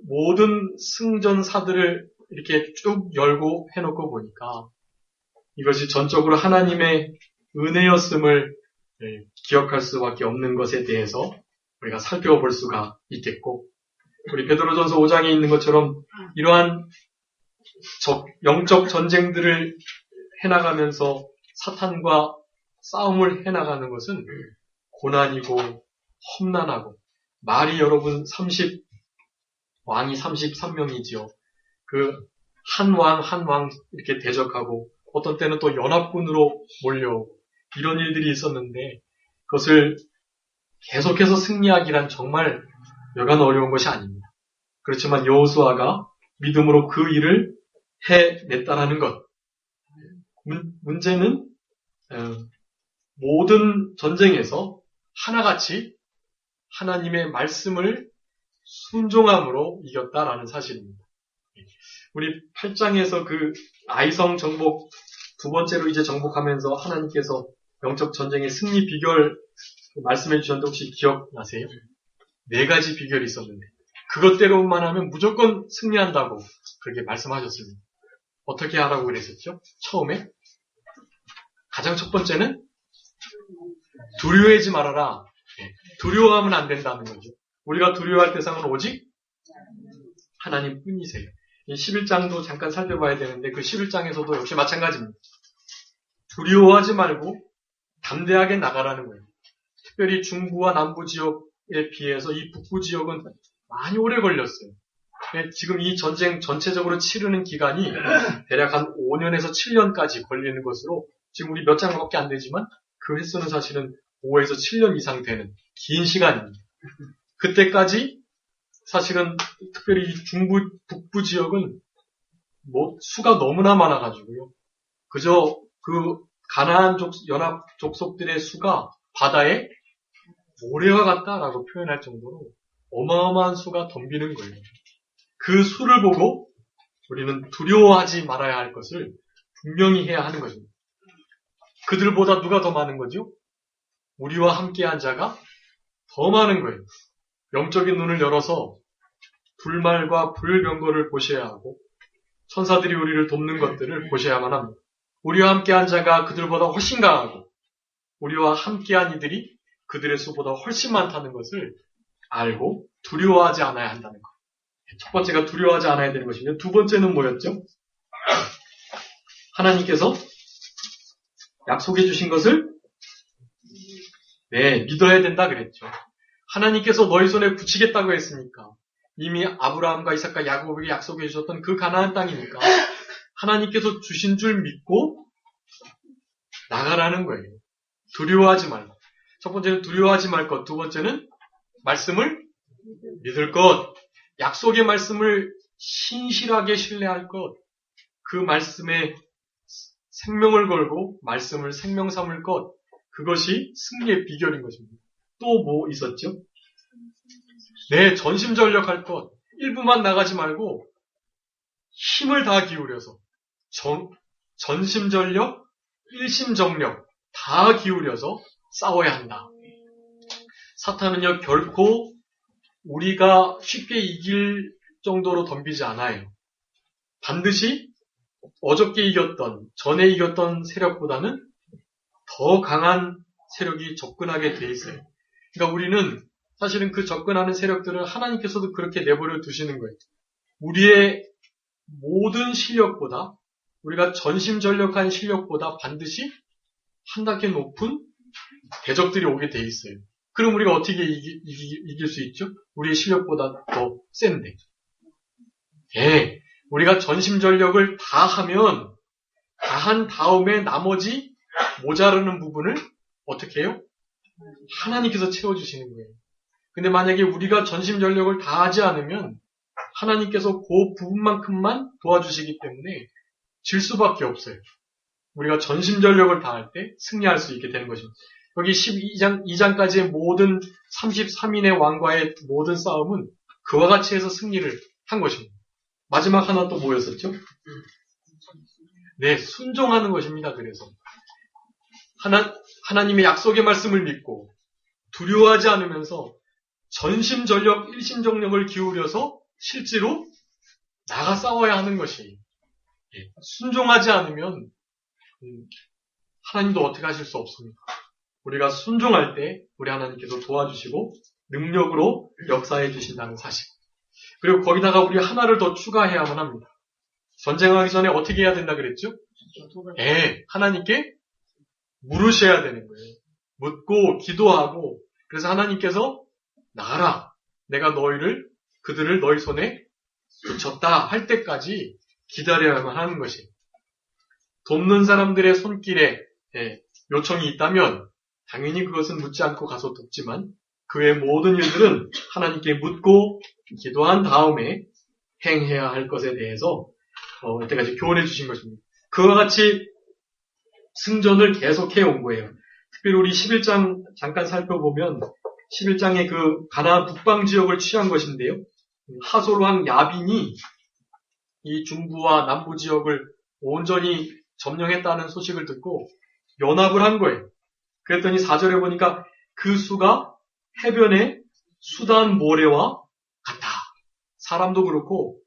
모든 승전사들을 이렇게 쭉 열고 해놓고 보니까 이것이 전적으로 하나님의 은혜였음을 기억할 수밖에 없는 것에 대해서 우리가 살펴볼 수가 있겠고, 우리 베드로전서 5장에 있는 것처럼 이러한 영적 전쟁들을 해나가면서 사탄과 싸움을 해나가는 것은 고난이고 험난하고, 말이 여러분 왕이 33명이지요. 그 한 왕 이렇게 대적하고 어떤 때는 또 연합군으로 몰려오고 이런 일들이 있었는데, 그것을 계속해서 승리하기란 정말 여간 어려운 것이 아닙니다. 그렇지만 여호수아가 믿음으로 그 일을 해냈다라는 것. 문제는 모든 전쟁에서 하나같이 하나님의 말씀을 순종함으로 이겼다라는 사실입니다. 우리 8장에서 그 아이성 정복, 두 번째로 이제 정복하면서 하나님께서 영적 전쟁의 승리 비결 말씀해 주셨는데 혹시 기억나세요? 4가지 비결이 있었는데 그것대로만 하면 무조건 승리한다고 그렇게 말씀하셨습니다. 어떻게 하라고 그랬었죠? 처음에 가장 첫 번째는 두려워하지 말아라. 두려워하면 안 된다는 거죠. 우리가 두려워할 대상은 오직 하나님 뿐이세요. 11장도 잠깐 살펴봐야 되는데 그 11장에서도 역시 마찬가지입니다. 두려워하지 말고 담대하게 나가라는 거예요. 특별히 중부와 남부 지역에 비해서 이 북부 지역은 많이 오래 걸렸어요. 지금 이 전쟁 전체적으로 치르는 기간이 대략 한 5년에서 7년까지 걸리는 것으로 지금 우리 몇 장밖에 안 되지만 그 횟수는 사실은 5에서 7년 이상 되는 긴 시간입니다. 그때까지 사실은 특별히 이 중부, 북부 지역은 수가 너무나 많아가지고요. 그저 그 가나안 연합 족속들의 수가 바다에 모래와 같다라고 표현할 정도로 어마어마한 수가 덤비는 거예요. 그 수를 보고 우리는 두려워하지 말아야 할 것을 분명히 해야 하는 것입니다. 그들보다 누가 더 많은 거죠? 우리와 함께한 자가 더 많은 거예요. 영적인 눈을 열어서 불말과 불병거를 보셔야 하고 천사들이 우리를 돕는 것들을 보셔야만 합니다. 우리와 함께한 자가 그들보다 훨씬 강하고 우리와 함께한 이들이 그들의 수보다 훨씬 많다는 것을 알고 두려워하지 않아야 한다는 것. 첫 번째가 두려워하지 않아야 되는 것이며, 두 번째는 뭐였죠? 하나님께서 약속해 주신 것을 믿어야 된다 그랬죠. 하나님께서 너희 손에 붙이겠다고 했으니까, 이미 아브라함과 이삭과 야곱에게 약속해 주셨던 그 가나안 땅이니까 하나님께서 주신 줄 믿고 나가라는 거예요. 두려워하지 말고. 첫 번째는 두려워하지 말 것, 두 번째는 말씀을 믿을 것, 약속의 말씀을 신실하게 신뢰할 것, 그 말씀에 생명을 걸고 말씀을 생명 삼을 것, 그것이 승리의 비결인 것입니다. 또 뭐 있었죠? 전심전력할 것. 일부만 나가지 말고 힘을 다 기울여서 전심전력, 일심정력 다 기울여서 싸워야 한다. 사탄은요, 결코 우리가 쉽게 이길 정도로 덤비지 않아요. 반드시 어저께 이겼던, 전에 이겼던 세력보다는 더 강한 세력이 접근하게 돼 있어요. 그러니까 우리는 사실은 그 접근하는 세력들을 하나님께서도 그렇게 내버려 두시는 거예요. 우리의 모든 실력보다, 우리가 전심전력한 실력보다 반드시 한 단계 높은 대적들이 오게 돼 있어요. 그럼 우리가 어떻게 이길 수 있죠? 우리의 실력보다 더 센데. 우리가 전심전력을 다 하면, 다 한 다음에 나머지 모자르는 부분을 어떻게 해요? 하나님께서 채워주시는 거예요. 근데 만약에 우리가 전심전력을 다 하지 않으면 하나님께서 그 부분만큼만 도와주시기 때문에 질 수밖에 없어요. 우리가 전심전력을 다할 때 승리할 수 있게 되는 것입니다. 여기 2장까지의 모든 33인의 왕과의 모든 싸움은 그와 같이 해서 승리를 한 것입니다. 마지막 하나 또 뭐였었죠? 순종하는 것입니다. 그래서 하나님의 약속의 말씀을 믿고 두려워하지 않으면서 전심전력, 일심정력을 기울여서 실제로 나가 싸워야 하는 것이 순종하지 않으면 하나님도 어떻게 하실 수 없습니다. 우리가 순종할 때 우리 하나님께서 도와주시고 능력으로 역사해 주신다는 사실. 그리고 거기다가 우리 하나를 더 추가해야만 합니다. 전쟁하기 전에 어떻게 해야 된다 그랬죠? 하나님께 물으셔야 되는 거예요. 묻고 기도하고 그래서 하나님께서 나가라. 내가 그들을 너희 손에 붙였다 할 때까지 기다려야만 하는 것이. 돕는 사람들의 손길에 요청이 있다면 당연히 그것은 묻지 않고 가서 돕지만 그 외 모든 일들은 하나님께 묻고 기도한 다음에 행해야 할 것에 대해서 이때까지 교훈해 주신 것입니다. 그와 같이 승전을 계속해 온 거예요. 특별히 우리 11장 잠깐 살펴보면 11장의 그 가나안 북방 지역을 취한 것인데요. 하솔왕 야빈이 이 중부와 남부 지역을 온전히 점령했다는 소식을 듣고 연합을 한 거예요. 그랬더니 4절에 보니까 그 수가 해변의 수단 모래와 같다. 사람도 그렇고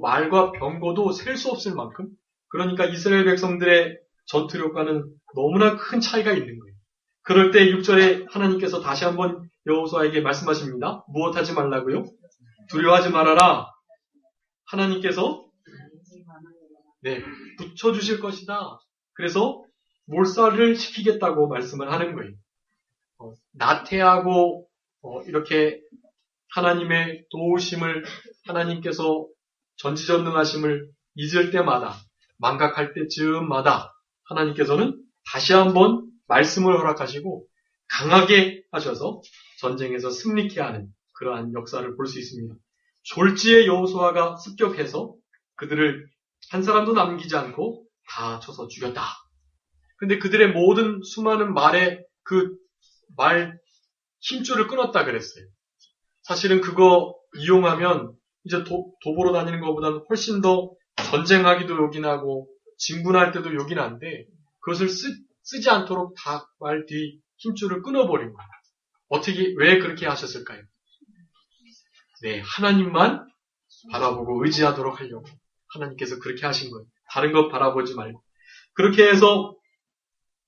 말과 병거도 셀 수 없을 만큼 그러니까 이스라엘 백성들의 전투력과는 너무나 큰 차이가 있는 거예요. 그럴 때 6절에 하나님께서 다시 한번 여호수아에게 말씀하십니다. 무엇하지 말라고요? 두려워하지 말아라. 하나님께서 붙여주실 것이다. 그래서 몰살을 시키겠다고 말씀을 하는 거예요. 나태하고 이렇게 하나님의 도우심을 하나님께서 전지전능하심을 잊을 때마다 망각할 때쯤마다 하나님께서는 다시 한번 말씀을 허락하시고 강하게 하셔서 전쟁에서 승리케 하는 그러한 역사를 볼 수 있습니다. 졸지에 여호수아가 습격해서 그들을 한 사람도 남기지 않고 다 쳐서 죽였다. 근데 그들의 모든 수많은 말에 그 말 힘줄을 끊었다 그랬어요. 사실은 그거 이용하면 이제 도보로 다니는 것보다는 훨씬 더 전쟁하기도 요긴하고 진군할 때도 요긴한데 그것을 쓰지 않도록 다 말 뒤 힘줄을 끊어버린 거예요. 왜 그렇게 하셨을까요? 하나님만 바라보고 의지하도록 하려고 하나님께서 그렇게 하신 거예요. 다른 것 바라보지 말고. 그렇게 해서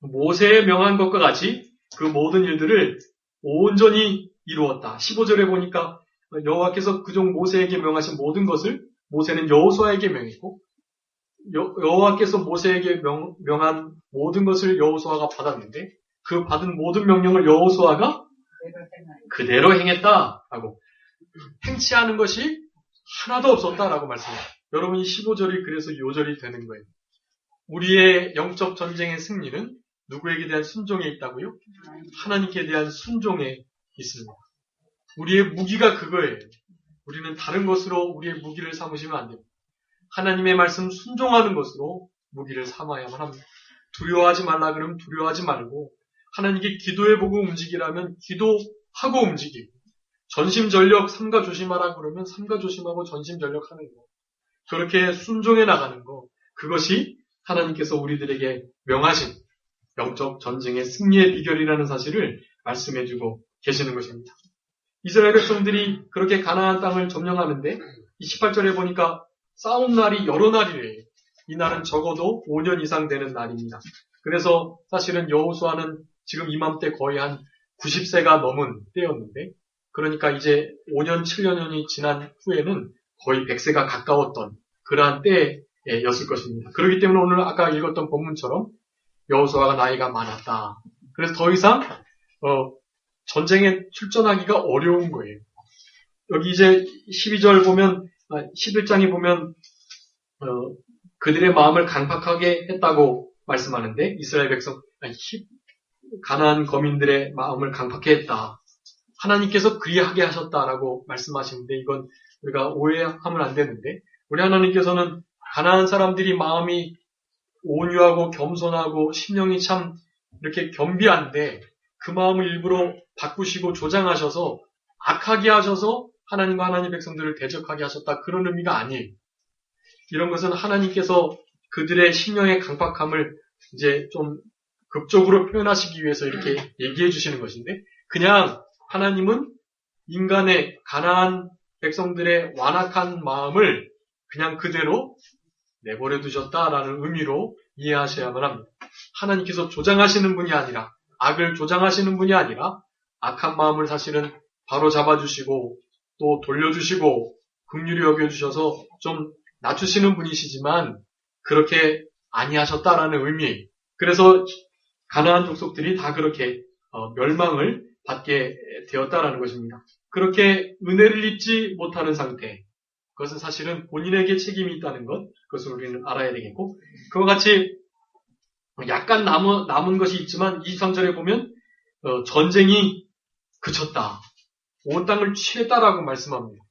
모세의 명한 것과 같이 그 모든 일들을 온전히 이루었다. 15절에 보니까 여호와께서 그종 모세에게 명하신 모든 것을 모세는 여호수아에게 명했고 여호와께서 모세에게 명한 모든 것을 여호수아가 받았는데 그 받은 모든 명령을 여호수아가 그대로 행했다라고 행치 않은 것이 하나도 없었다라고 말씀해요. 여러분이 15절이 그래서 요절이 되는 거예요. 우리의 영적 전쟁의 승리는 누구에게 대한 순종에 있다고요? 하나님께 대한 순종에 있습니다. 우리의 무기가 그거예요. 우리는 다른 것으로 우리의 무기를 삼으시면 안 됩니다. 하나님의 말씀 순종하는 것으로 무기를 삼아야만 합니다. 두려워하지 말라 그러면 두려워하지 말고 하나님께 기도해보고 움직이라면 기도하고 움직이고 전심전력 삼가 조심하라 그러면 삼가 조심하고 전심전력 하는 거. 그렇게 순종해 나가는 거. 그것이 하나님께서 우리들에게 명하신 영적 전쟁의 승리의 비결이라는 사실을 말씀해주고 계시는 것입니다. 이스라엘 백성들이 그렇게 가나안 땅을 점령하는데 이 18절에 보니까 싸운 날이 여러 날이래요. 이 날은 적어도 5년 이상 되는 날입니다. 그래서 사실은 여호수아는 지금 이맘때 거의 한 90세가 넘은 때였는데 그러니까 이제 5년, 7년이 지난 후에는 거의 100세가 가까웠던 그러한 때였을 것입니다. 그렇기 때문에 오늘 아까 읽었던 본문처럼 여호수아가 나이가 많았다. 그래서 더 이상 전쟁에 출전하기가 어려운 거예요. 여기 이제 12절 보면 11장에 보면 그들의 마음을 강팍하게 했다고 말씀하는데 이스라엘 백성 가나안 거민들의 마음을 강팍하게 했다. 하나님께서 그리하게 하셨다라고 말씀하시는데 이건 우리가 오해하면 안 되는데 우리 하나님께서는 가나안 사람들이 마음이 온유하고 겸손하고 심령이 참 이렇게 겸비한데 그 마음을 일부러 바꾸시고 조장하셔서 악하게 하셔서 하나님과 하나님 백성들을 대적하게 하셨다. 그런 의미가 아니에요. 이런 것은 하나님께서 그들의 심령의 강팍함을 이제 좀 극적으로 표현하시기 위해서 이렇게 얘기해 주시는 것인데 그냥 하나님은 인간의 가나안 백성들의 완악한 마음을 그냥 그대로 내버려 두셨다라는 의미로 이해하셔야만 합니다. 하나님께서 조장하시는 분이 아니라, 악을 조장하시는 분이 아니라 악한 마음을 사실은 바로 잡아주시고 또 돌려주시고 긍휼히 여겨주셔서 좀 낮추시는 분이시지만 그렇게 아니하셨다라는 의미. 그래서 가나안 족속들이 다 그렇게 멸망을 받게 되었다라는 것입니다. 그렇게 은혜를 입지 못하는 상태. 그것은 사실은 본인에게 책임이 있다는 것. 그것을 우리는 알아야 되겠고. 그와 같이 약간 남은 것이 있지만 23절에 보면 전쟁이 그쳤다. 온 땅을 취했다라고 말씀합니다.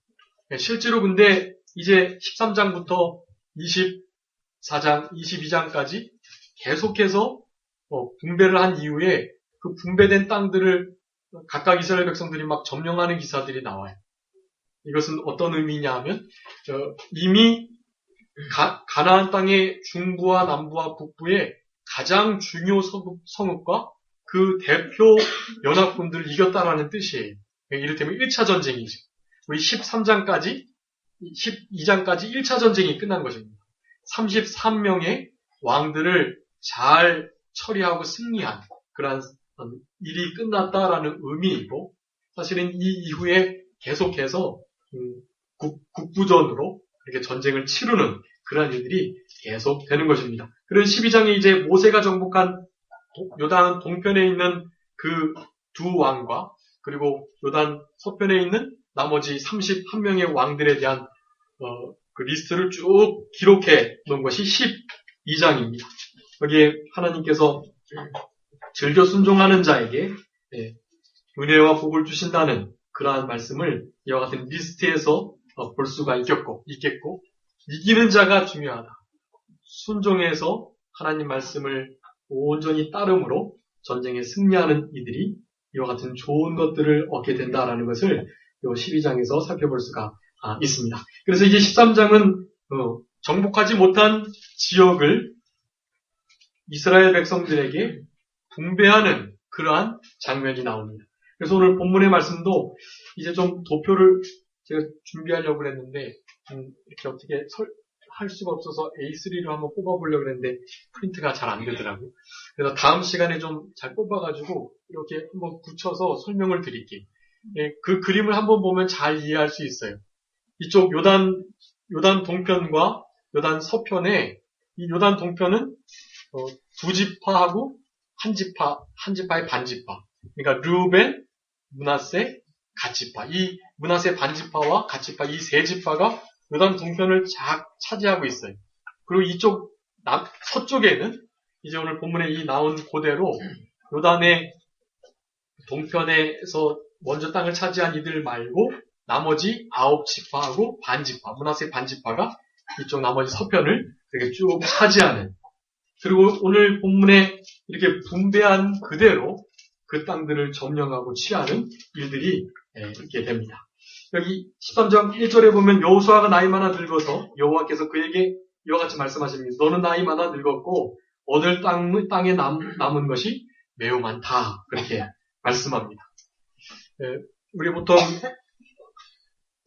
실제로 근데 이제 13장부터 24장, 22장까지 계속해서 분배를 한 이후에 그 분배된 땅들을 각각 이스라엘 백성들이 막 점령하는 기사들이 나와요. 이것은 어떤 의미냐 하면 이미 가나안 땅의 중부와 남부와 북부의 가장 중요 성읍과 그 대표 연합군들을 이겼다라는 뜻이에요. 이를테면 1차 전쟁이죠. 우리 13장까지 12장까지 1차 전쟁이 끝난 것입니다. 33명의 왕들을 잘 처리하고 승리한 그러한 일이 끝났다라는 의미이고, 사실은 이 이후에 계속해서 국부전으로 이렇게 전쟁을 치르는 그러한 일들이 계속 되는 것입니다. 그래서 12장에 이제 모세가 정복한 요단 동편에 있는 그 두 왕과 그리고 요단 서편에 있는 나머지 31명의 왕들에 대한 그 리스트를 쭉 기록해 놓은 것이 12장입니다. 여기에 하나님께서 즐겨 순종하는 자에게 은혜와 복을 주신다는 그러한 말씀을 이와 같은 리스트에서 볼 수가 있겠고, 이기는 자가 중요하다. 순종해서 하나님 말씀을 온전히 따름으로 전쟁에 승리하는 이들이 이와 같은 좋은 것들을 얻게 된다라는 것을 이 12장에서 살펴볼 수가 있습니다. 그래서 이제 13장은 정복하지 못한 지역을 이스라엘 백성들에게 분배하는 그러한 장면이 나옵니다. 그래서 오늘 본문의 말씀도 이제 좀 도표를 제가 준비하려고 했는데 이렇게 어떻게 할 수가 없어서 A3로 한번 뽑아보려고 했는데 프린트가 잘 안 되더라고요. 그래서 다음 시간에 좀 잘 뽑아가지고 이렇게 한번 붙여서 설명을 드릴게요. 그 그림을 한번 보면 잘 이해할 수 있어요. 이쪽 요단 동편과 요단 서편에 이 요단 동편은 두 지파하고 한 지파의 반지파. 그러니까 르우벤, 므낫세, 갓지파. 이 므낫세 반지파와 갓지파 이 세 지파가 요단 동편을 차지하고 있어요. 그리고 이쪽 서쪽에는 이제 오늘 본문에 이 나온 그대로 요단의 동편에서 먼저 땅을 차지한 이들 말고 나머지 9지파하고 반지파, 므낫세 반지파가 이쪽 나머지 서편을 이렇게 쭉 차지하는, 그리고 오늘 본문에 이렇게 분배한 그대로 그 땅들을 점령하고 취하는 일들이 있게 됩니다. 여기 13장 1절에 보면 여호수아가 나이 많아 늙어서 여호와께서 그에게 이와 같이 말씀하십니다. 너는 나이 많아 늙었고 얻을 땅에 남은 것이 매우 많다. 그렇게 말씀합니다. 우리 보통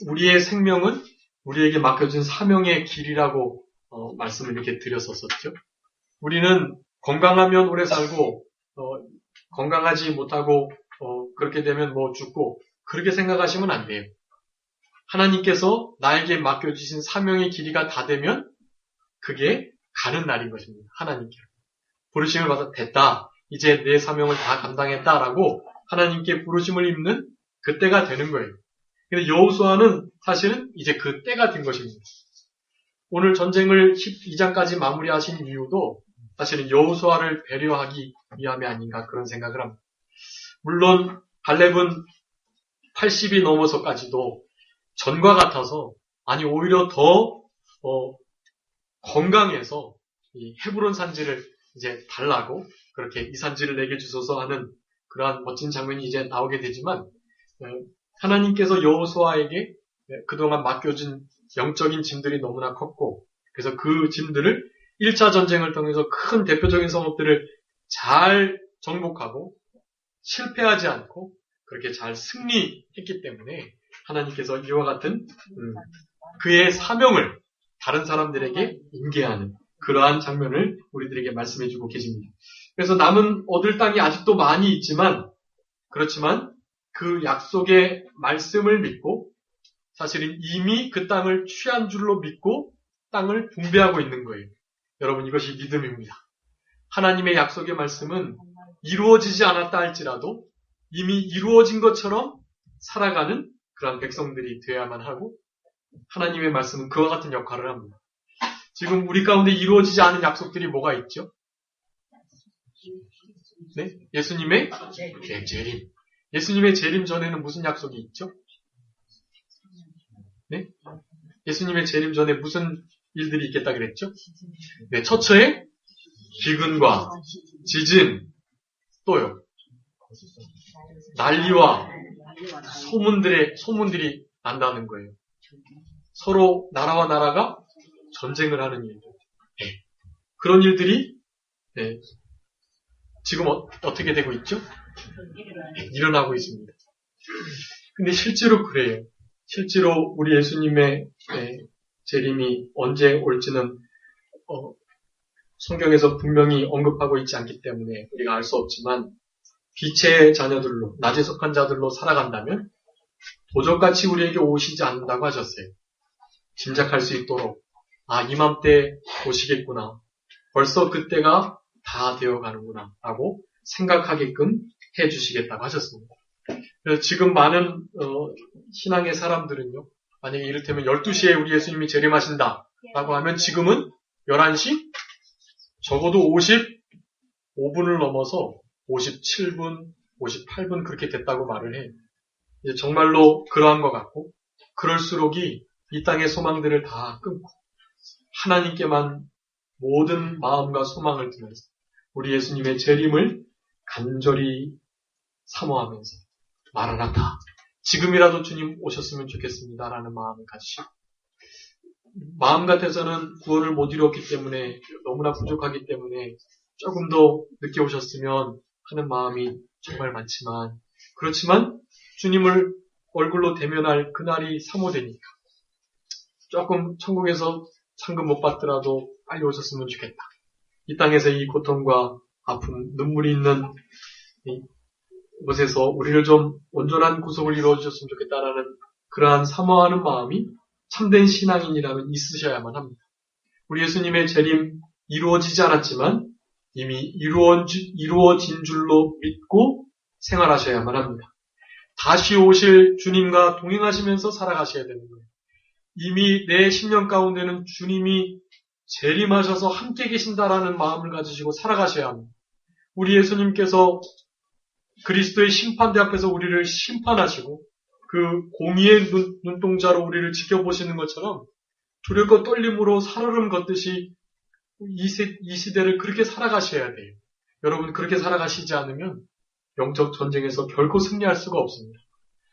우리의 생명은 우리에게 맡겨진 사명의 길이라고 말씀을 이렇게 드렸었죠. 우리는 건강하면 오래 살고 건강하지 못하고 그렇게 되면 뭐 죽고 그렇게 생각하시면 안 돼요. 하나님께서 나에게 맡겨주신 사명의 길이가 다 되면 그게 가는 날인 것입니다. 하나님께 부르심을 받아 됐다. 이제 내 사명을 다 감당했다라고 하나님께 부르심을 입는 그때가 되는 거예요. 근데 여호수아는 사실은 이제 그 때가 된 것입니다. 오늘 전쟁을 12장까지 마무리하신 이유도 사실은 여호수아를 배려하기 위함이 아닌가 그런 생각을 합니다. 물론 갈렙은 80이 넘어서까지도 전과 같아서, 아니 오히려 더 건강해서 이 헤브론 산지를 이제 달라고 그렇게 이 산지를 내게 주소서 하는 그러한 멋진 장면이 이제 나오게 되지만, 하나님께서 여호수아에게 그동안 맡겨진 영적인 짐들이 너무나 컸고, 그래서 그 짐들을 1차 전쟁을 통해서 큰 대표적인 성읍들을 잘 정복하고 실패하지 않고 그렇게 잘 승리했기 때문에 하나님께서 이와 같은 그의 사명을 다른 사람들에게 인계하는 그러한 장면을 우리들에게 말씀해주고 계십니다. 그래서 남은 얻을 땅이 아직도 많이 있지만 그렇지만 그 약속의 말씀을 믿고 사실은 이미 그 땅을 취한 줄로 믿고 땅을 분배하고 있는 거예요. 여러분 이것이 믿음입니다. 하나님의 약속의 말씀은 이루어지지 않았다 할지라도 이미 이루어진 것처럼 살아가는 그러한 백성들이 되어야만 하고 하나님의 말씀은 그와 같은 역할을 합니다. 지금 우리 가운데 이루어지지 않은 약속들이 뭐가 있죠? 네? 예수님의 재림. 예수님의 재림 전에는 무슨 약속이 있죠? 네? 예수님의 재림 전에 무슨 일들이 있겠다 그랬죠? 네, 처처에 기근과 지진, 또요. 난리와 소문들이 난다는 거예요. 서로 나라와 나라가 전쟁을 하는 일들. 네. 그런 일들이 네. 지금 어떻게 되고 있죠? 네. 일어나고 있습니다. 근데 실제로 그래요. 실제로 우리 예수님의 재림이 언제 올지는 성경에서 분명히 언급하고 있지 않기 때문에 우리가 알 수 없지만 빛의 자녀들로 낮에 속한 자들로 살아간다면 도적같이 우리에게 오시지 않는다고 하셨어요. 짐작할 수 있도록 이맘때 오시겠구나. 벌써 그때가 다 되어가는구나 라고 생각하게끔 해주시겠다고 하셨습니다. 그래서 지금 많은 신앙의 사람들은요. 만약에 이를테면 12시에 우리 예수님이 재림하신다 라고 하면 지금은 11시 적어도 55분을 넘어서 57분, 58분 그렇게 됐다고 말을 해요. 이제 정말로 그러한 것 같고 그럴수록이 이 땅의 소망들을 다 끊고 하나님께만 모든 마음과 소망을 두면서 우리 예수님의 재림을 간절히 사모하면서 마라나타 지금이라도 주님 오셨으면 좋겠습니다라는 마음을 가지시고 마음 같아서는 구원을 못 이루었기 때문에 너무나 부족하기 때문에 조금 더 늦게 오셨으면 하는 마음이 정말 많지만 그렇지만 주님을 얼굴로 대면할 그날이 사모되니까 조금 천국에서 상급 못 받더라도 빨리 오셨으면 좋겠다. 이 땅에서 이 고통과 아픔, 눈물이 있는 이곳에서 우리를 좀 온전한 구속을 이루어 주셨으면 좋겠다라는 그러한 사모하는 마음이 참된 신앙인이라면 있으셔야만 합니다. 우리 예수님의 재림 이루어지지 않았지만 이미 이루어진 줄로 믿고 생활하셔야만 합니다. 다시 오실 주님과 동행하시면서 살아가셔야 되는 거예요. 이미 내 심령 가운데는 주님이 재림하셔서 함께 계신다라는 마음을 가지시고 살아가셔야 합니다. 우리 예수님께서 그리스도의 심판대 앞에서 우리를 심판하시고 그 공의의 눈동자로 우리를 지켜보시는 것처럼 두렵고 떨림으로 살얼음 걷듯이 이 시대를 그렇게 살아가셔야 돼요. 여러분 그렇게 살아가시지 않으면 영적 전쟁에서 결코 승리할 수가 없습니다.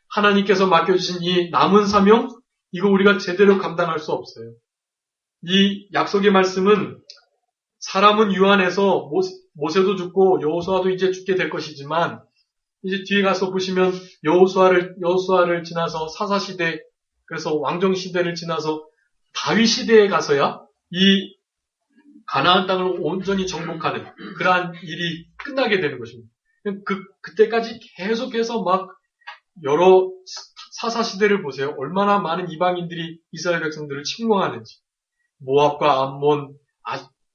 하나님께서 맡겨주신 이 남은 사명 이거 우리가 제대로 감당할 수 없어요. 이 약속의 말씀은 사람은 유한해서 모세도 죽고 여호수아도 이제 죽게 될 것이지만 이제 뒤에 가서 보시면 여호수아를 지나서 사사시대 그래서 왕정시대를 지나서 다윗시대에 가서야 이 가나안 땅을 온전히 정복하는 그러한 일이 끝나게 되는 것입니다. 그때까지 계속해서 막 여러 사사시대를 보세요. 얼마나 많은 이방인들이 이스라엘 백성들을 침공하는지. 모압과 암몬,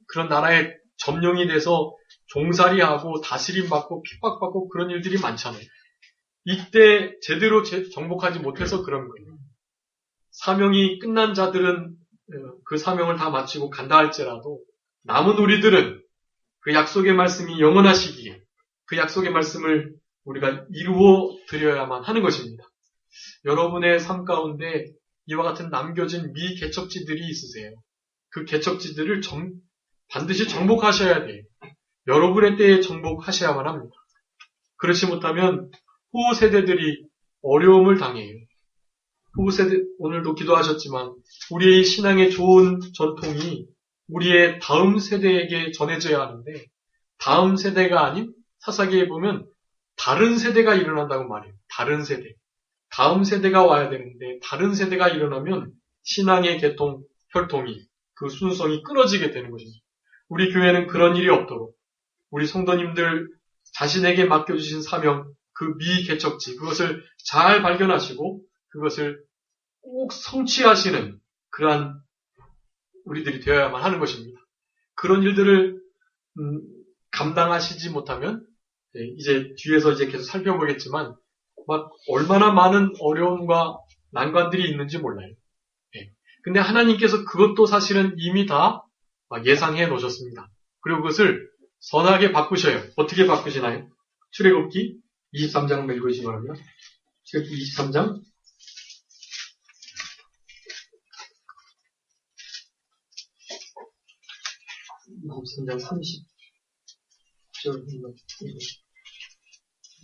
그런 나라에 점령이 돼서 종살이하고 다스림받고 핍박받고 그런 일들이 많잖아요. 이때 제대로 정복하지 못해서 그런 거예요. 사명이 끝난 자들은 그 사명을 다 마치고 간다 할지라도 남은 우리들은 그 약속의 말씀이 영원하시기에 그 약속의 말씀을 우리가 이루어 드려야만 하는 것입니다. 여러분의 삶 가운데 이와 같은 남겨진 미개척지들이 있으세요. 그 개척지들을 반드시 정복하셔야 돼요. 여러분의 때에 정복하셔야만 합니다. 그렇지 못하면 후후 세대들이 어려움을 당해요. 후후 세대, 오늘도 기도하셨지만 우리의 신앙의 좋은 전통이 우리의 다음 세대에게 전해져야 하는데 다음 세대가 아닌 사사기에 보면 다른 세대가 일어난다고 말해요. 다른 세대. 다음 세대가 와야 되는데 다른 세대가 일어나면 신앙의 혈통이 그 순성이 끊어지게 되는 것입니다. 우리 교회는 그런 일이 없도록 우리 성도님들 자신에게 맡겨주신 사명, 그 미개척지 그것을 잘 발견하시고 그것을 꼭 성취하시는 그러한 우리들이 되어야만 하는 것입니다. 그런 일들을 감당하시지 못하면 이제 뒤에서 이제 계속 살펴보겠지만 막 얼마나 많은 어려움과 난관들이 있는지 몰라요. 근데 하나님께서 그것도 사실은 이미 다 예상해 놓으셨습니다. 그리고 그것을 선하게 바꾸셔요. 어떻게 바꾸시나요? 출애굽기 23장 읽으시기 바랍니다. 출애굽기 23장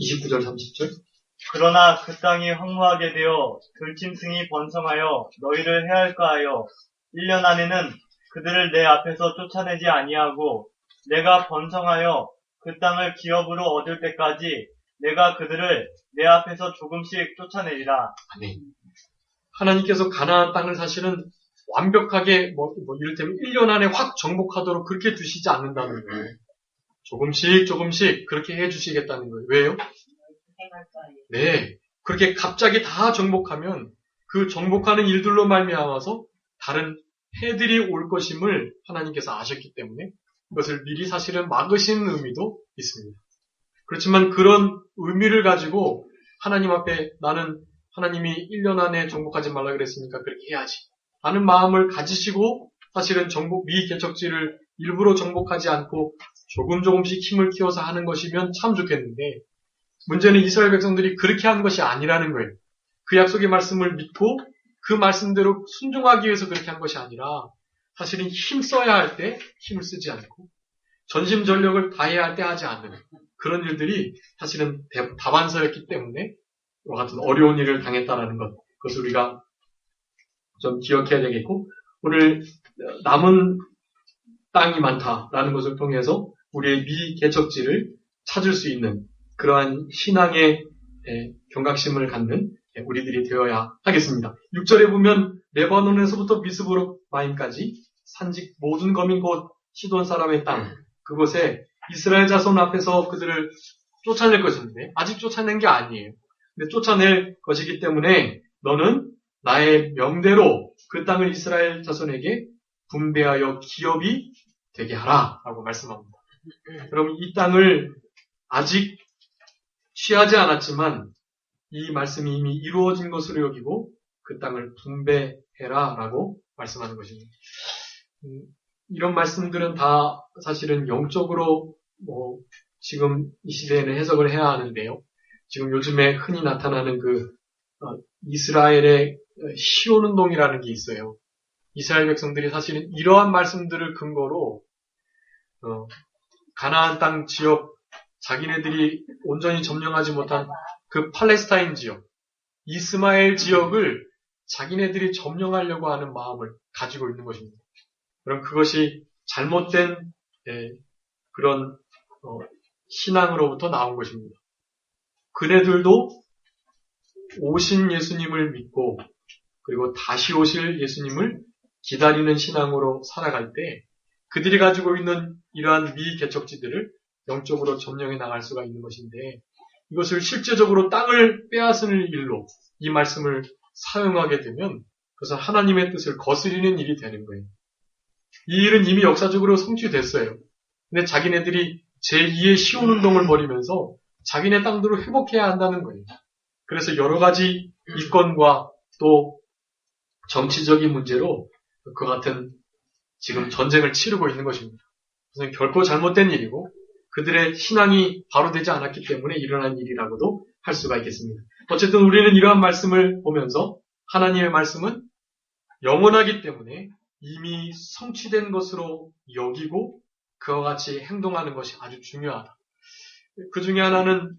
29절 30절. 그러나 그 땅이 황무하게 되어 들짐승이 번성하여 너희를 해할까 하여 1년 안에는 그들을 내 앞에서 쫓아내지 아니하고 내가 번성하여 그 땅을 기업으로 얻을 때까지 내가 그들을 내 앞에서 조금씩 쫓아내리라. 아멘. 하나님께서 가나안 땅을 사실은 완벽하게 이를테면 1년 안에 확 정복하도록 그렇게 두시지 않는다는 거예요. 조금씩 그렇게 해주시겠다는 거예요. 왜요? 네, 그렇게 갑자기 다 정복하면 그 정복하는 일들로 말미암아서 다른 해들이 올 것임을 하나님께서 아셨기 때문에 그것을 미리 사실은 막으신 의미도 있습니다. 그렇지만 그런 의미를 가지고 하나님 앞에 나는 하나님이 1년 안에 정복하지 말라 그랬으니까 그렇게 해야지 하는 마음을 가지시고 사실은 미개척지를 일부러 정복하지 않고 조금씩 힘을 키워서 하는 것이면 참 좋겠는데 문제는 이스라엘 백성들이 그렇게 한 것이 아니라는 거예요. 그 약속의 말씀을 믿고 그 말씀대로 순종하기 위해서 그렇게 한 것이 아니라 사실은 힘써야 할 때 힘을 쓰지 않고 전심전력을 다해야 할 때 하지 않는 그런 일들이 사실은 다반사였기 때문에 이와 같은 어려운 일을 당했다라는 것, 그것을 우리가 좀 기억해야 되겠고 오늘 남은 땅이 많다라는 것을 통해서 우리의 미개척지를 찾을 수 있는 그러한 신앙의 경각심을 갖는 우리들이 되어야 하겠습니다. 6절에 보면 레바논에서부터 미스보르마임까지 산직 모든 거민 곧 시돈 사람의 땅 그곳에 이스라엘 자손 앞에서 그들을 쫓아낼 것인데 아직 쫓아낸 게 아니에요. 근데 쫓아낼 것이기 때문에 너는 나의 명대로 그 땅을 이스라엘 자손에게 분배하여 기업이 되게 하라 라고 말씀합니다. 여러분 이 땅을 아직 취하지 않았지만 이 말씀이 이미 이루어진 것으로 여기고 그 땅을 분배해라 라고 말씀하는 것입니다. 이런 말씀들은 다 사실은 영적으로 지금 이 시대에는 해석을 해야 하는데요. 지금 요즘에 흔히 나타나는 이스라엘의 시온운동이라는 게 있어요. 이스라엘 백성들이 사실은 이러한 말씀들을 근거로 가나안 땅 지역 자기네들이 온전히 점령하지 못한 그 팔레스타인 지역, 이스마엘 지역을 자기네들이 점령하려고 하는 마음을 가지고 있는 것입니다. 그럼 그것이 잘못된 그런 신앙으로부터 나온 것입니다. 그네들도 오신 예수님을 믿고 그리고 다시 오실 예수님을 기다리는 신앙으로 살아갈 때 그들이 가지고 있는 이러한 미개척지들을 영적으로 점령해 나갈 수가 있는 것인데 이것을 실제적으로 땅을 빼앗을 일로 이 말씀을 사용하게 되면 그것은 하나님의 뜻을 거스리는 일이 되는 거예요. 이 일은 이미 역사적으로 성취됐어요. 근데 자기네들이 제2의 시온운동을 벌이면서 자기네 땅들을 회복해야 한다는 거예요. 그래서 여러 가지 이권과 또 정치적인 문제로 그 같은 지금 전쟁을 치르고 있는 것입니다. 그래서 결코 잘못된 일이고 그들의 신앙이 바로 되지 않았기 때문에 일어난 일이라고도 할 수가 있겠습니다. 어쨌든 우리는 이러한 말씀을 보면서 하나님의 말씀은 영원하기 때문에 이미 성취된 것으로 여기고 그와 같이 행동하는 것이 아주 중요하다. 그 중에 하나는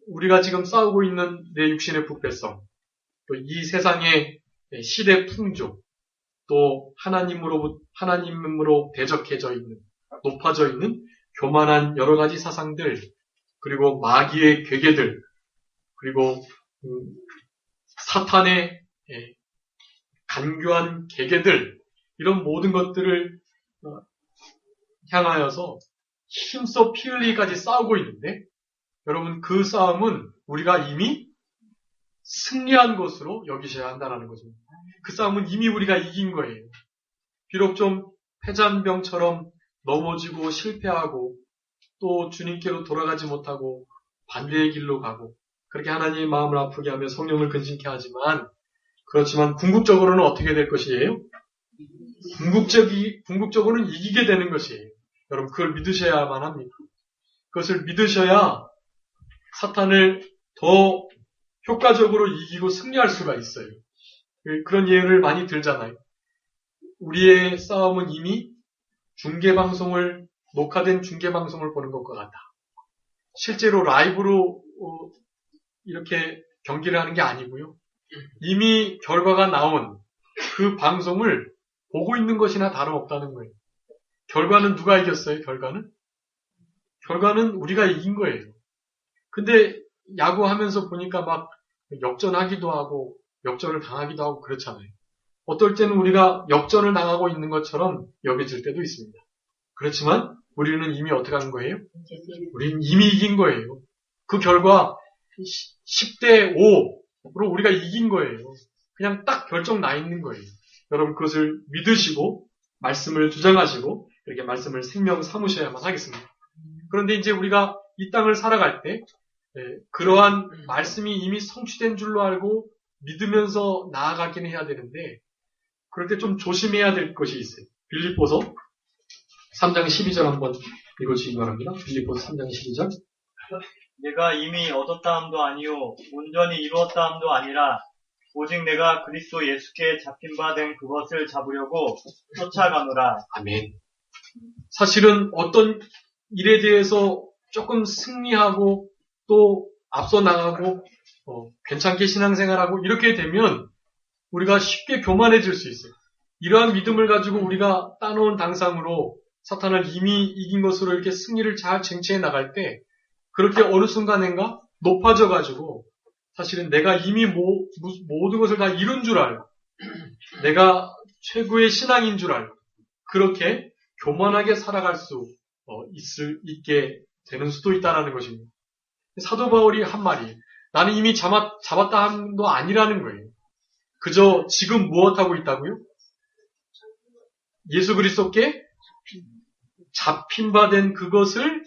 우리가 지금 싸우고 있는 내 육신의 부패성, 또 이 세상의 시대 풍조, 또 하나님으로 대적해져 있는, 높아져 있는 교만한 여러 가지 사상들, 그리고 마귀의 괴계들, 그리고 사탄의 간교한 계계들, 이런 모든 것들을 향하여서 힘써 피 흘리기까지 싸우고 있는데, 여러분, 그 싸움은 우리가 이미 승리한 것으로 여기셔야 한다는 거죠. 그 싸움은 이미 우리가 이긴 거예요. 비록 좀 패잔병처럼 넘어지고 실패하고 또 주님께로 돌아가지 못하고 반대의 길로 가고 그렇게 하나님의 마음을 아프게 하며 성령을 근심케 하지만, 그렇지만 궁극적으로는 어떻게 될 것이에요? 궁극적으로는 이기게 되는 것이에요. 여러분, 그걸 믿으셔야만 합니다. 그것을 믿으셔야 사탄을 더 효과적으로 이기고 승리할 수가 있어요. 그런 예를 많이 들잖아요. 우리의 싸움은 이미 녹화된 중계방송을 보는 것과 같다. 실제로 라이브로 이렇게 경기를 하는 게 아니고요. 이미 결과가 나온 그 방송을 보고 있는 것이나 다름없다는 거예요. 결과는 누가 이겼어요? 결과는 우리가 이긴 거예요. 근데 야구하면서 보니까 막 역전하기도 하고 역전을 당하기도 하고 그렇잖아요. 어떨 때는 우리가 역전을 당하고 있는 것처럼 여겨질 때도 있습니다. 그렇지만 우리는 이미 어떻게 한 거예요? 우리는 이미 이긴 거예요. 그 결과 10대 5로 우리가 이긴 거예요. 그냥 딱 결정 나 있는 거예요. 여러분, 그것을 믿으시고 말씀을 주장하시고 이렇게 말씀을 생명 삼으셔야만 하겠습니다. 그런데 이제 우리가 이 땅을 살아갈 때 그러한 말씀이 이미 성취된 줄로 알고 믿으면서 나아가기는 해야 되는데, 그럴 때 좀 조심해야 될 것이 있어요. 빌립보서 3장 12절 한번 읽어주시기 바랍니다. 빌립보서 3장 12절. 내가 이미 얻었다 함도 아니요 온전히 이루었다 함도 아니라 오직 내가 그리스도 예수께 잡힌 바 된 그것을 잡으려고 쫓아가노라. 아멘. 사실은 어떤 일에 대해서 조금 승리하고 또 앞서 나가고 괜찮게 신앙생활하고 이렇게 되면 우리가 쉽게 교만해질 수 있어요. 이러한 믿음을 가지고 우리가 따놓은 당상으로 사탄을 이미 이긴 것으로 이렇게 승리를 잘 쟁취해 나갈 때, 그렇게 어느 순간인가 높아져 가지고 사실은 내가 이미 모든 것을 다 이룬 줄 알고 내가 최고의 신앙인 줄 알고 그렇게 교만하게 살아갈 수 있게 되는 수도 있다는 것입니다. 사도 바울이 한 말이, 나는 이미 잡았다 함도 아니라는 거예요. 그저 지금 무엇하고 있다고요? 예수 그리스도께 잡힌 바 된 그것을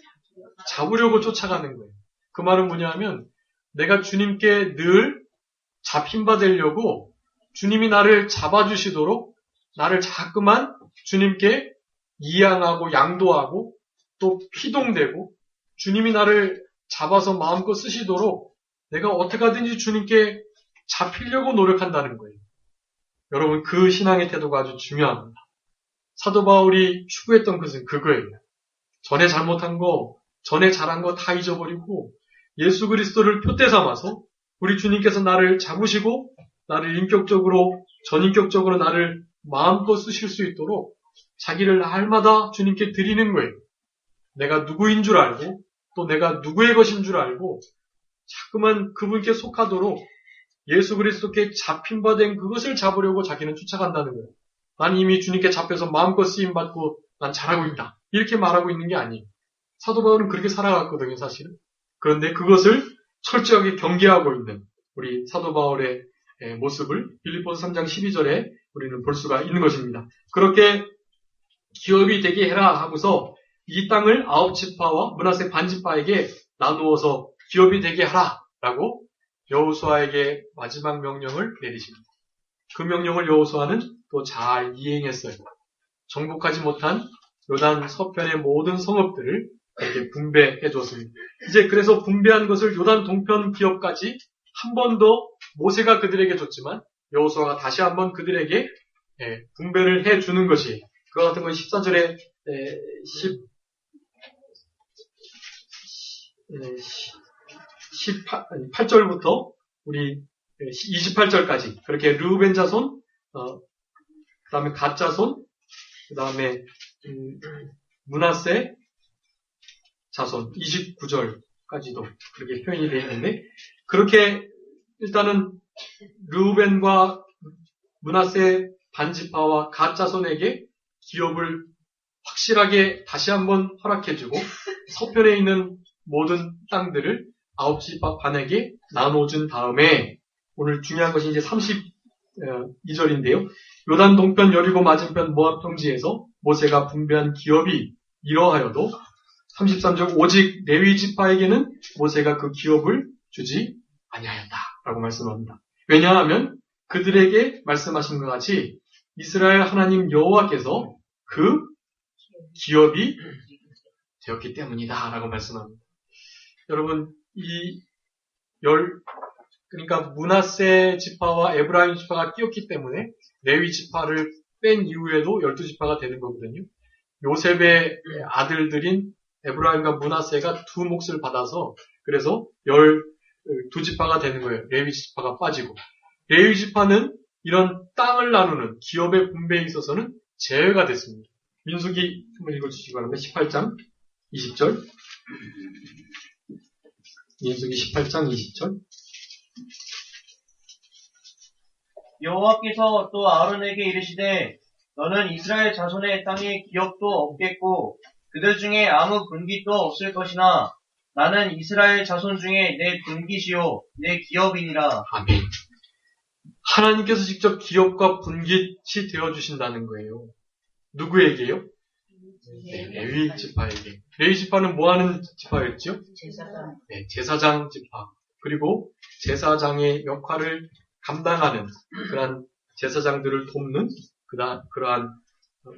잡으려고 쫓아가는 거예요. 그 말은 뭐냐면, 내가 주님께 늘 잡힌 바 되려고 주님이 나를 잡아주시도록 나를 자꾸만 주님께 이양하고 양도하고 또 피동되고 주님이 나를 잡아서 마음껏 쓰시도록 내가 어떻게 하든지 주님께 잡히려고 노력한다는 거예요. 여러분, 그 신앙의 태도가 아주 중요합니다. 사도 바울이 추구했던 것은 그거예요. 전에 잘못한 거, 전에 잘한 거 다 잊어버리고 예수 그리스도를 표대 삼아서 우리 주님께서 나를 잡으시고 나를 인격적으로, 전인격적으로 나를 마음껏 쓰실 수 있도록 자기를 날마다 주님께 드리는 거예요. 내가 누구인 줄 알고 또 내가 누구의 것인 줄 알고 자꾸만 그분께 속하도록 예수 그리스도께 잡힌 바 된 그것을 잡으려고 자기는 쫓아간다는 거예요. 난 이미 주님께 잡혀서 마음껏 쓰임받고 난 잘하고 있다. 이렇게 말하고 있는 게 아니에요. 사도 바울은 그렇게 살아갔거든요, 사실은. 그런데 그것을 철저하게 경계하고 있는 우리 사도 바울의 모습을 빌립보서 3장 12절에 우리는 볼 수가 있는 것입니다. 그렇게 기업이 되게 해라 하고서 이 땅을 9지파와 므낫세 반지파에게 나누어서 기업이 되게 하라라고 여호수아에게 마지막 명령을 내리십니다. 그 명령을 여호수아는 또 잘 이행했어요. 정복하지 못한 요단 서편의 모든 성읍들을 이렇게 분배해 줬습니다. 이제 그래서 분배한 것을 요단 동편 기업까지 한 번 더 모세가 그들에게 줬지만 여호수아가 다시 한번 그들에게 분배를 해 주는 것이, 그와 같은 건 14절에 8절부터 우리 28절까지 그렇게 르우벤 자손, 그 다음에 갓 자손, 그 다음에 므낫세 자손 29절까지도 그렇게 표현이 되어 있는데, 그렇게 일단은 르우벤과 므낫세 반지파와 갓 자손에게 기업을 확실하게 다시 한번 허락해주고 서편에 있는 모든 땅들을 9지파 반에게 나눠준 다음에 오늘 중요한 것이 이제 32절인데요. 요단 동편 여리고 맞은편 모압 평지에서 모세가 분배한 기업이 이러하여도 33절 오직 레위 지파에게는 모세가 그 기업을 주지 아니하였다라고 말씀합니다. 왜냐하면 그들에게 말씀하신 것 같이 이스라엘 하나님 여호와께서 그 기업이 되었기 때문이다라고 말씀합니다. 여러분 그러니까 므낫세 지파와 에브라임 지파가 끼었기 때문에 레위 지파를 뺀 이후에도 12지파가 되는 거거든요. 요셉의 아들들인 에브라임과 므낫세가 두 몫을 받아서 그래서 12지파가 되는 거예요. 레위 지파가 빠지고. 레위 지파는 이런 땅을 나누는 기업의 분배에 있어서는 제외가 됐습니다. 민수기 한번 읽어주시기 바랍니다. 18장 20절. 민수기 18장 20절. 여호와께서 또 아론에게 이르시되 너는 이스라엘 자손의 땅에 기업도 없겠고 그들 중에 아무 분깃도 없을 것이나 나는 이스라엘 자손 중에 내 분깃이요 내 기업이니라. 아멘. 하나님께서 직접 기업과 분깃이 되어주신다는 거예요. 누구에게요? 네, 레위 지파에게. 레위 지파는 뭐 하는 지파였죠? 제사장. 네, 제사장 지파. 그리고 제사장의 역할을 감당하는 그러한 제사장들을 돕는 그러한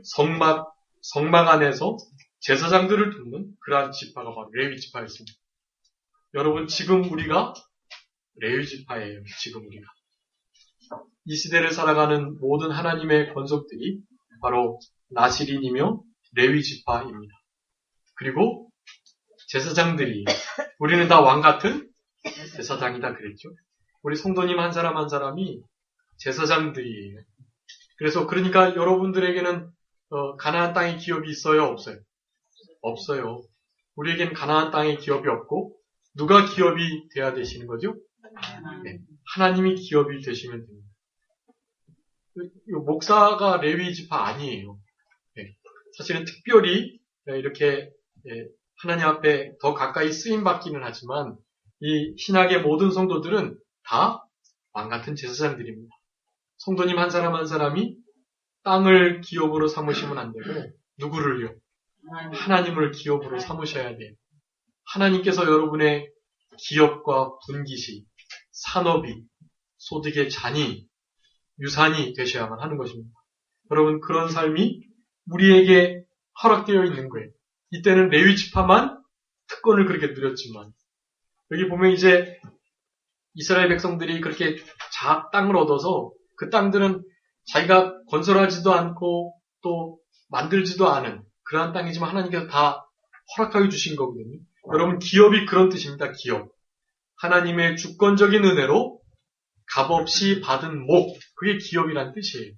성막 안에서 제사장들을 돕는 그러한 지파가 바로 레위 지파였습니다. 여러분 지금 우리가 레위 지파예요. 지금 우리가. 이 시대를 살아가는 모든 하나님의 권속들이 바로 나시린이며 레위 지파입니다. 그리고 제사장들이 우리는 다 왕 같은 제사장이다 그랬죠. 우리 성도님 한 사람 한 사람이 제사장들이에요. 그래서 그러니까 여러분들에게는 가나안 땅의 기업이 있어요? 없어요? 없어요. 우리에게는 가나안 땅의 기업이 없고 누가 기업이 돼야 되시는 거죠? 네, 하나님이 기업이 되시면 됩니다. 목사가 레위 지파 아니에요. 네, 사실은 특별히 이렇게 하나님 앞에 더 가까이 쓰임 받기는 하지만 이 신학의 모든 성도들은 다 왕같은 제사장들입니다. 성도님 한 사람 한 사람이 땅을 기업으로 삼으시면 안 되고 누구를요? 하나님을 기업으로 삼으셔야 돼요. 하나님께서 여러분의 기업과 분깃이, 산업이, 소득의 잔이, 유산이 되셔야만 하는 것입니다. 여러분 그런 삶이 우리에게 허락되어 있는 거예요. 이때는 레위 지파만 특권을 그렇게 누렸지만 여기 보면 이제 이스라엘 백성들이 그렇게 땅을 얻어서 그 땅들은 자기가 건설하지도 않고 또 만들지도 않은 그러한 땅이지만 하나님께서 다 허락하여 주신 거거든요. 여러분 기업이 그런 뜻입니다. 기업. 하나님의 주권적인 은혜로 값없이 받은 목, 그게 기업이란 뜻이에요.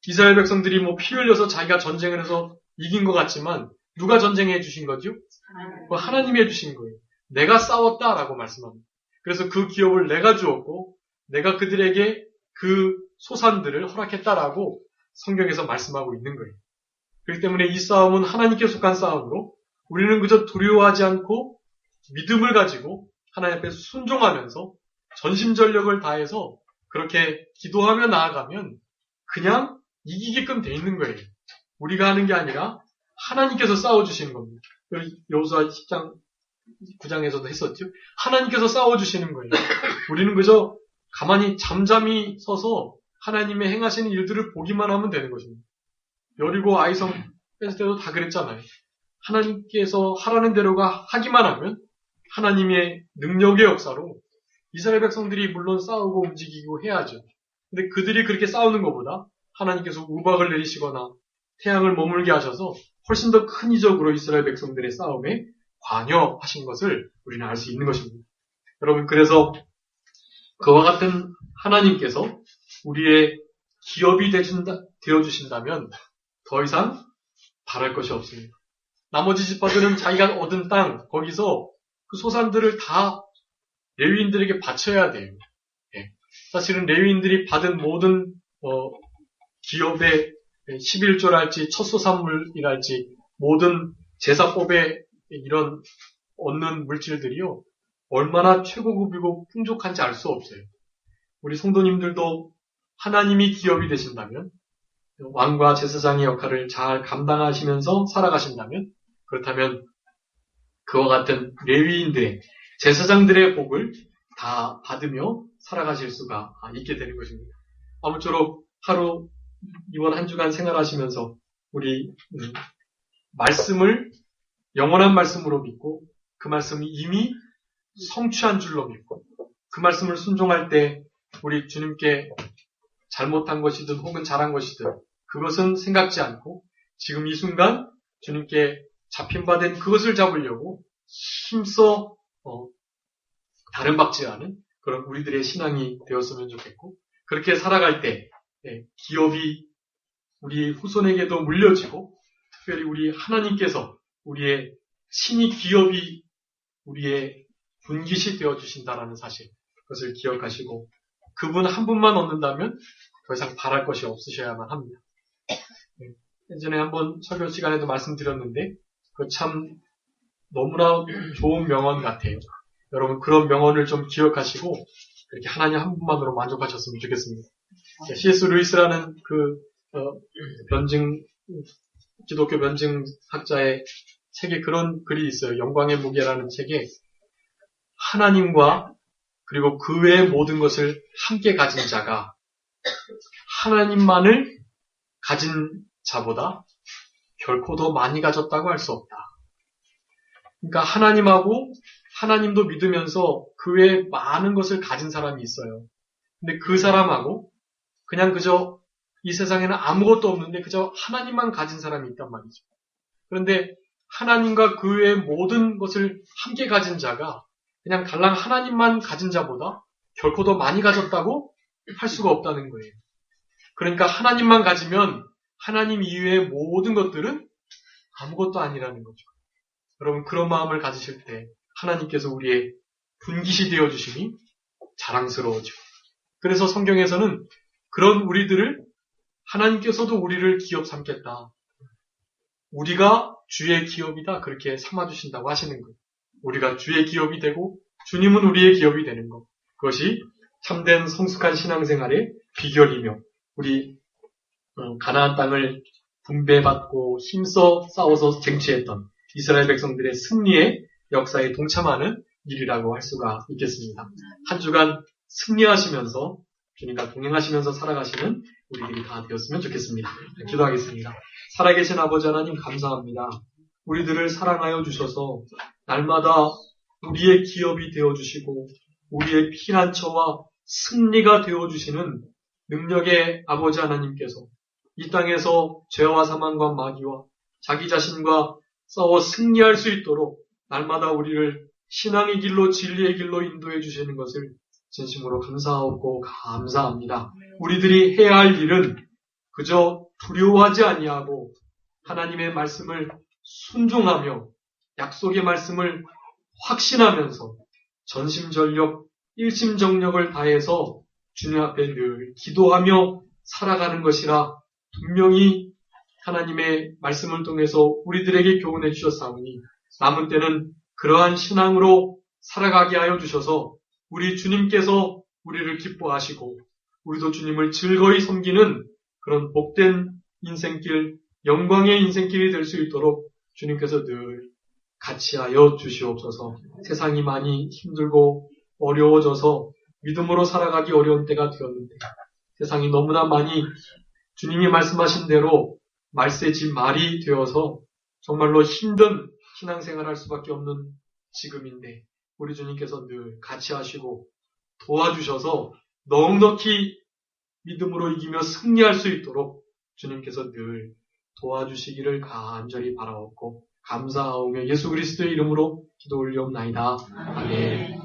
이스라엘 백성들이 뭐 피 흘려서 자기가 전쟁을 해서 이긴 것 같지만 누가 전쟁해 주신 거죠? 하나님이 해주신 거예요. 내가 싸웠다라고 말씀합니다. 그래서 그 기업을 내가 주었고 내가 그들에게 그 소산들을 허락했다라고 성경에서 말씀하고 있는 거예요. 그렇기 때문에 이 싸움은 하나님께 속한 싸움으로 우리는 그저 두려워하지 않고 믿음을 가지고 하나님 앞에 순종하면서 전심전력을 다해서 그렇게 기도하며 나아가면 그냥 이기게끔 돼 있는 거예요. 우리가 하는 게 아니라 하나님께서 싸워주시는 겁니다. 여호수아 10장 9장에서도 했었죠. 하나님께서 싸워주시는 거예요. 우리는 그저 가만히 잠잠히 서서 하나님의 행하시는 일들을 보기만 하면 되는 것입니다. 여리고 아이성 뺐을 때도 다 그랬잖아요. 하나님께서 하라는 대로가 하기만 하면 하나님의 능력의 역사로 이스라엘 백성들이 물론 싸우고 움직이고 해야죠. 근데 그들이 그렇게 싸우는 것보다 하나님께서 우박을 내리시거나 태양을 머물게 하셔서 훨씬 더 큰 이적으로 이스라엘 백성들의 싸움에 관여하신 것을 우리는 알 수 있는 것입니다. 여러분 그래서 그와 같은 하나님께서 우리의 기업이 되어주신다면 더 이상 바랄 것이 없습니다. 나머지 지파들은 자기가 얻은 땅 거기서 그 소산들을 다 레위인들에게 바쳐야 돼요. 예. 사실은 레위인들이 받은 모든 기업의 11조랄지 첫소산물이랄지 모든 제사법의 이런 얻는 물질들이요 얼마나 최고급이고 풍족한지 알 수 없어요. 우리 성도님들도 하나님이 기업이 되신다면 왕과 제사장의 역할을 잘 감당하시면서 살아가신다면 그렇다면 그와 같은 레위인들의 제사장들의 복을 다 받으며 살아가실 수가 있게 되는 것입니다. 아무쪼록 하루 이번 한 주간 생활하시면서 우리 말씀을 영원한 말씀으로 믿고 그 말씀이 이미 성취한 줄로 믿고 그 말씀을 순종할 때 우리 주님께 잘못한 것이든 혹은 잘한 것이든 그것은 생각지 않고 지금 이 순간 주님께 잡힌 바 된 그것을 잡으려고 힘써 다른 박지 않은 그런 우리들의 신앙이 되었으면 좋겠고 그렇게 살아갈 때 기업이 우리 후손에게도 물려지고 특별히 우리 하나님께서 우리의 신이 기업이 우리의 분깃이 되어주신다라는 사실 그것을 기억하시고 그분 한 분만 얻는다면 더 이상 바랄 것이 없으셔야만 합니다. 예전에 한번 설교 시간에도 말씀드렸는데 그 참 너무나 좋은 명언 같아요. 여러분 그런 명언을 좀 기억하시고 이렇게 하나님 한 분만으로 만족하셨으면 좋겠습니다. C.S. 루이스라는 기독교 변증학자의 책에 그런 글이 있어요. 영광의 무게라는 책에 하나님과 그리고 그 외의 모든 것을 함께 가진 자가 하나님만을 가진 자보다 결코 더 많이 가졌다고 할 수 없다. 그러니까 하나님하고 하나님도 믿으면서 그 외에 많은 것을 가진 사람이 있어요. 근데 그 사람하고 그냥 그저 이 세상에는 아무것도 없는데 그저 하나님만 가진 사람이 있단 말이죠. 그런데 하나님과 그 외의 모든 것을 함께 가진 자가 그냥 달랑 하나님만 가진 자보다 결코 더 많이 가졌다고 할 수가 없다는 거예요. 그러니까 하나님만 가지면 하나님 이외의 모든 것들은 아무것도 아니라는 거죠. 여러분 그런 마음을 가지실 때 하나님께서 우리의 분깃이 되어주심이 자랑스러워지고 그래서 성경에서는 그런 우리들을 하나님께서도 우리를 기업 삼겠다. 우리가 주의 기업이다. 그렇게 삼아주신다고 하시는 거예요. 우리가 주의 기업이 되고 주님은 우리의 기업이 되는 것. 그것이 참된 성숙한 신앙생활의 비결이며 우리 가나안 땅을 분배받고 힘써 싸워서 쟁취했던 이스라엘 백성들의 승리의 역사에 동참하는 일이라고 할 수가 있겠습니다. 한 주간 승리하시면서 주님과 동행하시면서 살아가시는 우리들이 다 되었으면 좋겠습니다. 기도하겠습니다. 살아계신 아버지 하나님 감사합니다. 우리들을 사랑하여 주셔서 날마다 우리의 기업이 되어주시고 우리의 피난처와 승리가 되어주시는 능력의 아버지 하나님께서 이 땅에서 죄와 사망과 마귀와 자기 자신과 싸워 승리할 수 있도록 날마다 우리를 신앙의 길로 진리의 길로 인도해 주시는 것을 진심으로 감사하고 감사합니다. 우리들이 해야 할 일은 그저 두려워하지 아니하고 하나님의 말씀을 순종하며 약속의 말씀을 확신하면서 전심전력 일심정력을 다해서 주님 앞에 늘 기도하며 살아가는 것이라 분명히 하나님의 말씀을 통해서 우리들에게 교훈해 주셨사오니 남은 때는 그러한 신앙으로 살아가게 하여 주셔서 우리 주님께서 우리를 기뻐하시고 우리도 주님을 즐거이 섬기는 그런 복된 인생길, 영광의 인생길이 될 수 있도록 주님께서 늘 같이 하여 주시옵소서. 세상이 많이 힘들고 어려워져서 믿음으로 살아가기 어려운 때가 되었는데 세상이 너무나 많이 주님이 말씀하신 대로 말세지 말이 되어서 정말로 힘든 신앙생활을 할 수밖에 없는 지금인데 우리 주님께서 늘 같이 하시고 도와주셔서 넉넉히 믿음으로 이기며 승리할 수 있도록 주님께서 늘 도와주시기를 간절히 바라옵고 감사하오며 예수 그리스도의 이름으로 기도 올리옵나이다. 아멘.